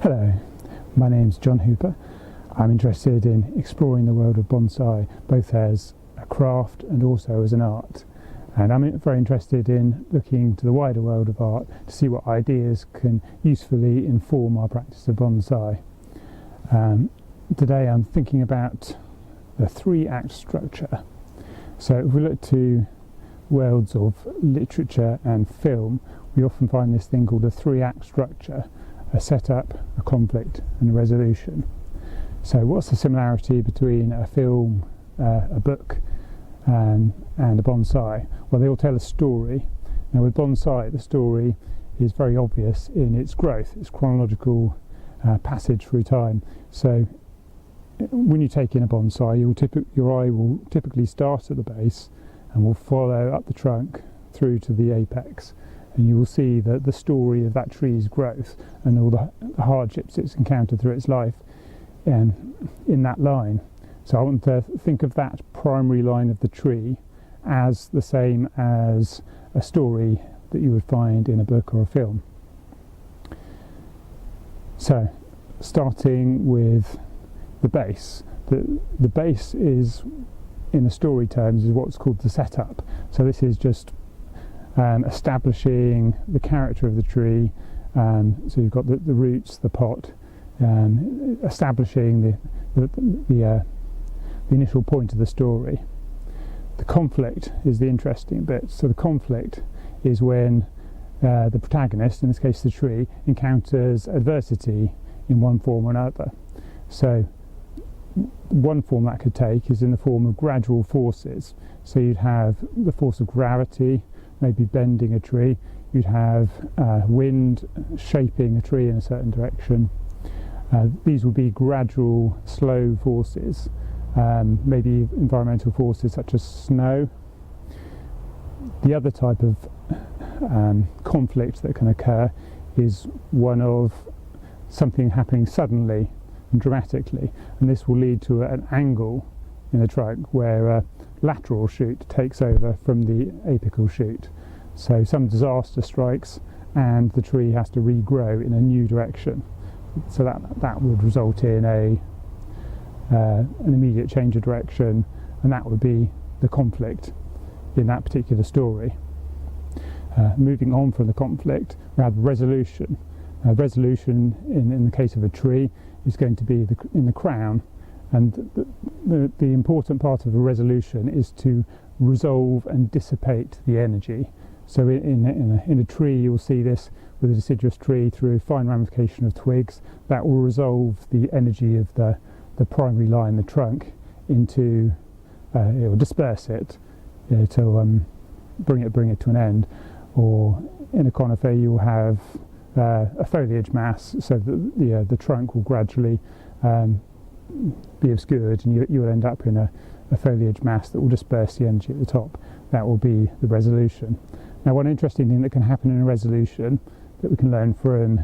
Hello, my name's John Hooper. I'm interested in exploring the world of bonsai, both as a craft and also as an art. And I'm very interested in looking to the wider world of art to see what ideas can usefully inform our practice of bonsai. Today I'm thinking about the three-act structure. So if we look to worlds of literature and film, we often find this thing called a three-act structure: a setup, a conflict and a resolution. So what's the similarity between a film, a book and a bonsai? Well, they all tell a story. Now with bonsai, the story is very obvious in its growth, its chronological passage through time. So when you take in a bonsai, your eye will typically start at the base and will follow up the trunk through to the apex. And you will see that the story of that tree's growth and all the hardships it's encountered through its life in that line. So I want to think of that primary line of the tree as the same as a story that you would find in a book or a film. So starting with the base. The base is, in the story terms, is what's called the setup. So this is just establishing the character of the tree. So you've got the roots, the pot, establishing the initial point of the story. The conflict is the interesting bit. So the conflict is when the protagonist, in this case the tree, encounters adversity in one form or another. So one form that could take is in the form of gradual forces. So you'd have the force of gravity, maybe bending a tree. You'd have wind shaping a tree in a certain direction. These would be gradual, slow forces, maybe environmental forces such as snow. The other type of conflict that can occur is one of something happening suddenly and dramatically, and this will lead to an angle in the trunk where a lateral shoot takes over from the apical shoot. So some disaster strikes and the tree has to regrow in a new direction. So that would result in an immediate change of direction, and that would be the conflict in that particular story. Moving on from the conflict, we have resolution. Resolution in the case of a tree is going to be in the crown, and the important part of a resolution is to resolve and dissipate the energy. So in a tree you'll see this with a deciduous tree through fine ramification of twigs that will resolve the energy of the primary line, the trunk, into it will disperse it, to bring it to an end. Or in a conifer you'll have a foliage mass, so that the trunk will gradually be obscured, and you will end up in a foliage mass that will disperse the energy at the top. That will be the resolution. Now, one interesting thing that can happen in a resolution that we can learn from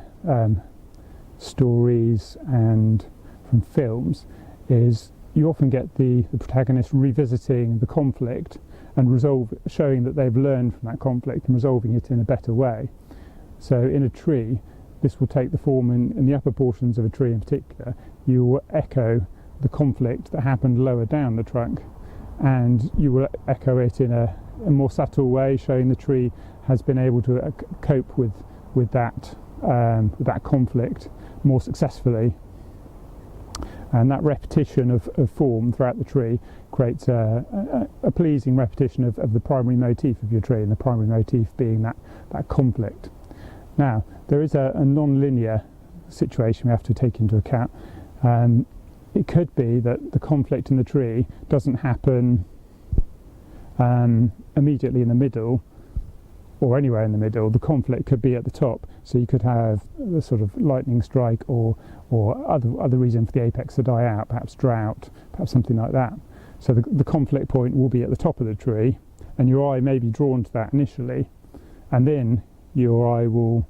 stories and from films is you often get the protagonist revisiting the conflict and showing that they've learned from that conflict and resolving it in a better way. So in a tree, this will take the form in the upper portions of a tree in particular. You will echo the conflict that happened lower down the trunk, and you will echo it in a more subtle way, showing the tree has been able to cope with that conflict more successfully. And that repetition of form throughout the tree creates a pleasing repetition of the primary motif of your tree, and the primary motif being that conflict. Now, there is a non-linear situation we have to take into account. It could be that the conflict in the tree doesn't happen immediately in the middle or anywhere in the middle. The conflict could be at the top, so you could have the sort of lightning strike or other reason for the apex to die out, perhaps drought, perhaps something like that. So the conflict point will be at the top of the tree, and your eye may be drawn to that initially, and then your eye will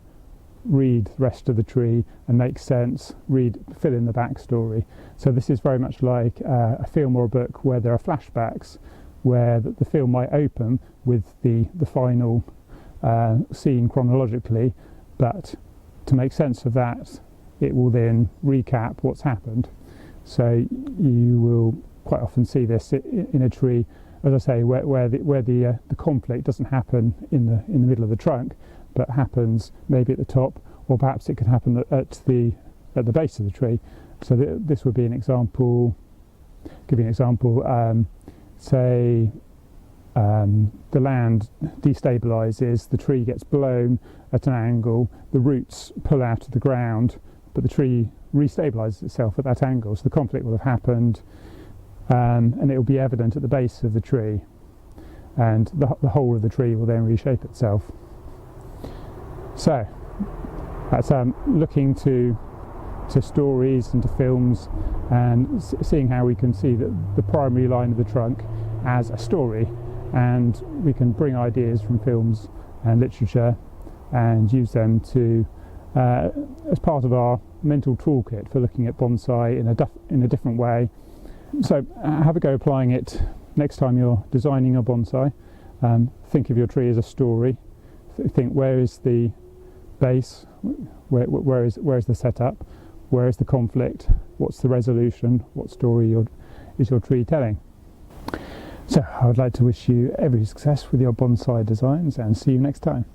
read the rest of the tree and make sense, fill in the backstory. So this is very much like a film or a book where there are flashbacks, where the film might open with the final scene chronologically, but to make sense of that it will then recap what's happened. So you will quite often see this in a tree, as I say, where the conflict doesn't happen in the middle of the trunk, but happens maybe at the top, or perhaps it could happen at the base of the tree. So this would be an example. Give you an example. Say the land destabilizes, the tree gets blown at an angle, the roots pull out of the ground, but the tree restabilizes itself at that angle. So the conflict will have happened, and it will be evident at the base of the tree, and the whole of the tree will then reshape itself. So that's looking to stories and to films, and seeing how we can see the primary line of the trunk as a story, and we can bring ideas from films and literature and use them to as part of our mental toolkit for looking at bonsai in a different way. So have a go applying it next time you're designing your bonsai. Think of your tree as a story. Think, where is the base, where is the setup, where is the conflict, what's the resolution, what story is your tree telling. So I would like to wish you every success with your bonsai designs, and see you next time.